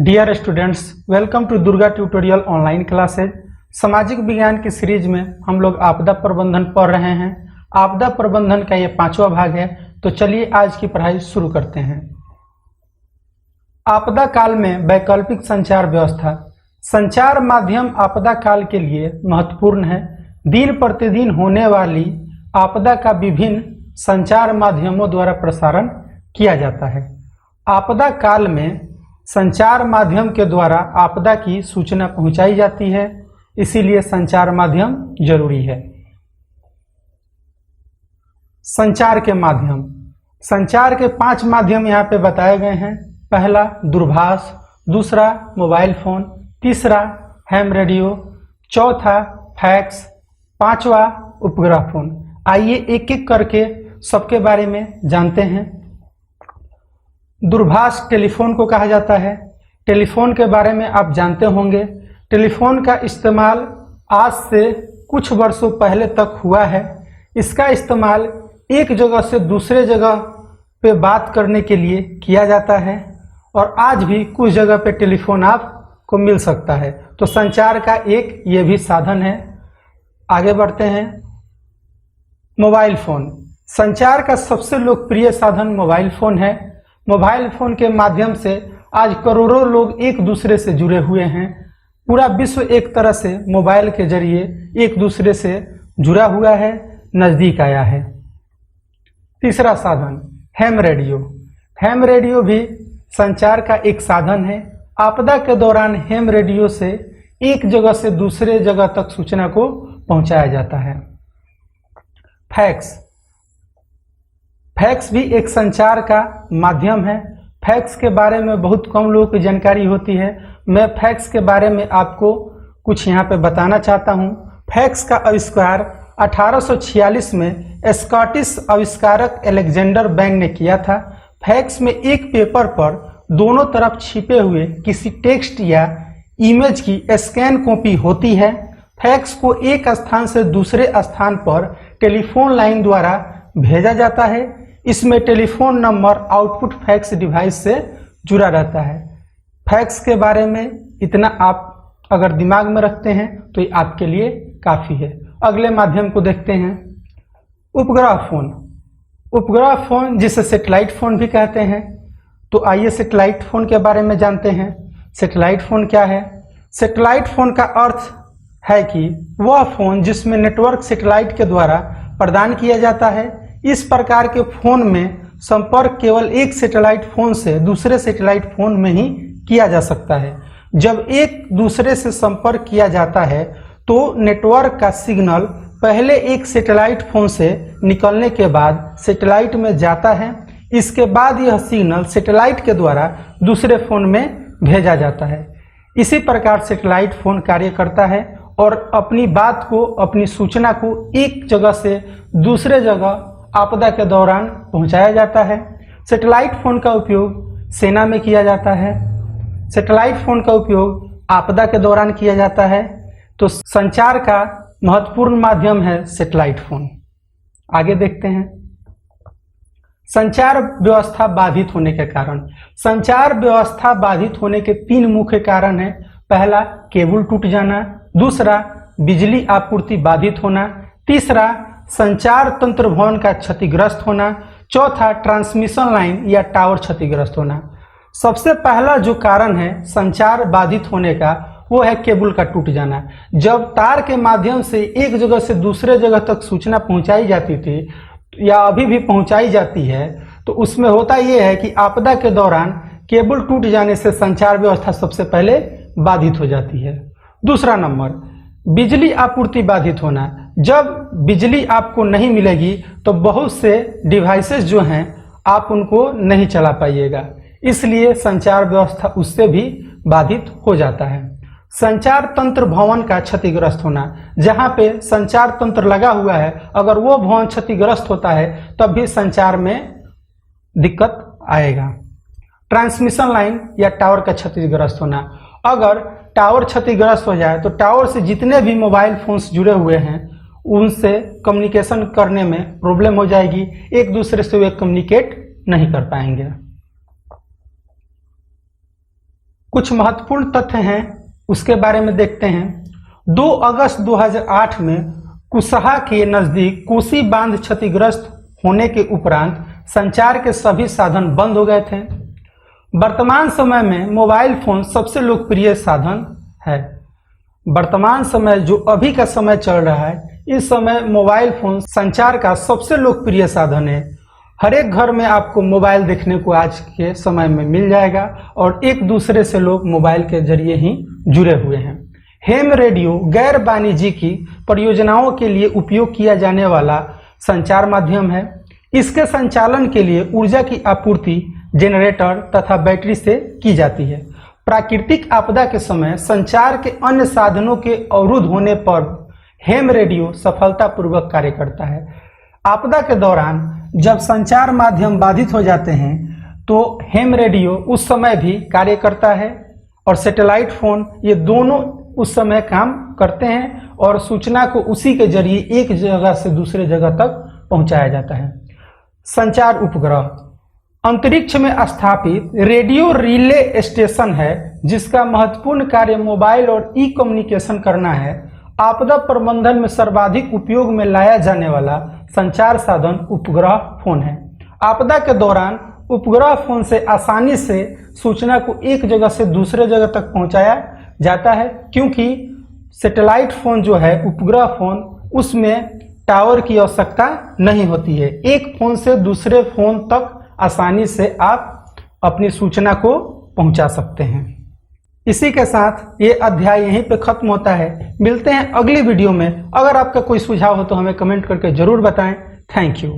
Dear students, welcome to Durga tutorial online classes. सामाजिक विज्ञान की सीरीज में हम लोग आपदा प्रबंधन पढ़ रहे हैं। आपदा प्रबंधन का ये 5वां भाग है। तो चलिए आज की पढ़ाई शुरू करते हैं। आपदा काल में वैकल्पिक संचार व्यवस्था। संचार माध्यम आपदा काल के लिए महत्वपूर्ण है। दिन प्रतिदिन होने वाली आपदा का विभिन्न संचार माध्यमों द्वारा प्रसारण किया जाता है। आपदा काल में संचार माध्यम के द्वारा आपदा की सूचना पहुंचाई जाती है, इसीलिए संचार माध्यम जरूरी है। संचार के माध्यम, संचार के 5 माध्यम यहाँ पे बताए गए हैं। पहला दूरभाष, दूसरा मोबाइल फोन, तीसरा हैम रेडियो, चौथा फैक्स, 5वां उपग्रह फोन। आइए एक एक करके सबके बारे में जानते हैं। दूरभाष टेलीफोन को कहा जाता है। टेलीफोन के बारे में आप जानते होंगे। टेलीफोन का इस्तेमाल आज से कुछ वर्षों पहले तक हुआ है। इसका इस्तेमाल एक जगह से दूसरे जगह पे बात करने के लिए किया जाता है और आज भी कुछ जगह पे टेलीफोन आपको मिल सकता है। तो संचार का एक ये भी साधन है। आगे बढ़ते हैं। मोबाइल फोन, संचार का सबसे लोकप्रिय साधन मोबाइल फोन है। मोबाइल फोन के माध्यम से आज करोड़ों लोग एक दूसरे से जुड़े हुए हैं। पूरा विश्व एक तरह से मोबाइल के जरिए एक दूसरे से जुड़ा हुआ है, नजदीक आया है। तीसरा साधन हैम रेडियो। हैम रेडियो भी संचार का एक साधन है। आपदा के दौरान हैम रेडियो से एक जगह से दूसरे जगह तक सूचना को पहुंचाया जाता है। फैक्स, फैक्स भी एक संचार का माध्यम है। फैक्स के बारे में बहुत कम लोगों की जानकारी होती है। मैं फैक्स के बारे में आपको कुछ यहाँ पे बताना चाहता हूँ। फैक्स का आविष्कार 1846 में स्कॉटिश आविष्कारक अलेक्जेंडर बैंग ने किया था। फैक्स में एक पेपर पर दोनों तरफ छिपे हुए किसी टेक्स्ट या इमेज की स्कैन कॉपी होती है। फैक्स को एक स्थान से दूसरे स्थान पर टेलीफोन लाइन द्वारा भेजा जाता है। इसमें telephone number output fax device से जुड़ा रहता है। फैक्स के बारे में इतना आप अगर दिमाग में रखते हैं तो ये आपके लिए काफ़ी है। अगले माध्यम को देखते हैं। उपग्रह फोन। उपग्रह फोन जिसे सैटेलाइट फोन भी कहते हैं। तो आइए सैटेलाइट फोन के बारे में जानते हैं। सैटेलाइट फोन क्या है? सैटेलाइट फोन का अर्थ है कि वह फोन जिसमें नेटवर्क सैटेलाइट के द्वारा प्रदान किया जाता है। इस प्रकार के फोन में संपर्क केवल एक सैटेलाइट फोन से दूसरे सैटेलाइट फोन में ही किया जा सकता है। जब एक दूसरे से संपर्क किया जाता है तो नेटवर्क का सिग्नल पहले एक सैटेलाइट फोन से निकलने के बाद सैटेलाइट में जाता है। इसके बाद यह सिग्नल सैटेलाइट के द्वारा दूसरे फोन में भेजा जाता है। इसी प्रकार सैटेलाइट फोन कार्य करता है और अपनी बात को, अपनी सूचना को एक जगह से दूसरे जगह आपदा के दौरान पहुंचाया जाता है। सैटेलाइट फोन का उपयोग सेना में किया जाता है। सैटेलाइट फोन का उपयोग आपदा के दौरान किया जाता है। तो संचार का महत्वपूर्ण माध्यम है सैटेलाइट फोन। आगे देखते हैं। संचार व्यवस्था बाधित होने के कारण। संचार व्यवस्था बाधित होने के 3 मुख्य कारण हैं। पहला केबल टूट जाना, दूसरा बिजली आपूर्ति बाधित होना, तीसरा संचार तंत्र भवन का क्षतिग्रस्त होना, चौथा ट्रांसमिशन लाइन या टावर क्षतिग्रस्त होना। सबसे पहला जो कारण है संचार बाधित होने का वो है केबल का टूट जाना। जब तार के माध्यम से एक जगह से दूसरे जगह तक सूचना पहुंचाई जाती थी या अभी भी पहुंचाई जाती है, तो उसमें होता यह है कि आपदा के दौरान केबल टूट जाने से संचार व्यवस्था सबसे पहले बाधित हो जाती है। दूसरा नंबर बिजली आपूर्ति बाधित होना। जब बिजली आपको नहीं मिलेगी तो बहुत से डिवाइसेस जो हैं आप उनको नहीं चला पाइएगा, इसलिए संचार व्यवस्था उससे भी बाधित हो जाता है। संचार तंत्र भवन का क्षतिग्रस्त होना। जहां पे संचार तंत्र लगा हुआ है अगर वो भवन क्षतिग्रस्त होता है तब भी संचार में दिक्कत आएगा। ट्रांसमिशन लाइन या टावर का क्षतिग्रस्त होना। अगर टावर क्षतिग्रस्त हो जाए तो टावर से जितने भी मोबाइल फोन्स जुड़े हुए हैं उनसे कम्युनिकेशन करने में प्रॉब्लम हो जाएगी। एक दूसरे से वे कम्युनिकेट नहीं कर पाएंगे। कुछ महत्वपूर्ण तथ्य हैं उसके बारे में देखते हैं। 2 अगस्त 2008 में कुशहा के नजदीक कोसी बांध क्षतिग्रस्त होने के उपरांत संचार के सभी साधन बंद हो गए थे। वर्तमान समय में मोबाइल फोन सबसे लोकप्रिय साधन है। वर्तमान समय जो अभी का समय चल रहा है, इस समय मोबाइल फोन संचार का सबसे लोकप्रिय साधन है। हर एक घर में आपको मोबाइल देखने को आज के समय में मिल जाएगा और एक दूसरे से लोग मोबाइल के जरिए ही जुड़े हुए हैं। हेम रेडियो गैर वाणिज्यिक परियोजनाओं के लिए उपयोग किया जाने वाला संचार माध्यम है। इसके संचालन के लिए ऊर्जा की आपूर्ति जनरेटर तथा बैटरी से की जाती है। प्राकृतिक आपदा के समय संचार के अन्य साधनों के अवरुद्ध होने पर हेम रेडियो सफलतापूर्वक कार्य करता है। आपदा के दौरान जब संचार माध्यम बाधित हो जाते हैं तो हेम रेडियो उस समय भी कार्य करता है और सैटेलाइट फोन, ये दोनों उस समय काम करते हैं और सूचना को उसी के जरिए एक जगह से दूसरे जगह तक पहुंचाया जाता है। संचार उपग्रह अंतरिक्ष में स्थापित रेडियो रिले स्टेशन है जिसका महत्वपूर्ण कार्य मोबाइल और ई कम्युनिकेशन करना है। आपदा प्रबंधन में सर्वाधिक उपयोग में लाया जाने वाला संचार साधन उपग्रह फोन है। आपदा के दौरान उपग्रह फोन से आसानी से सूचना को एक जगह से दूसरे जगह तक पहुंचाया जाता है, क्योंकि सैटेलाइट फोन जो है, उपग्रह फोन, उसमें टावर की आवश्यकता नहीं होती है। एक फोन से दूसरे फोन तक आसानी से आप अपनी सूचना को पहुंचा सकते हैं। इसी के साथ ये अध्याय यहीं पे खत्म होता है। मिलते हैं अगली वीडियो में। अगर आपका कोई सुझाव हो तो हमें कमेंट करके जरूर बताएं। Thank you.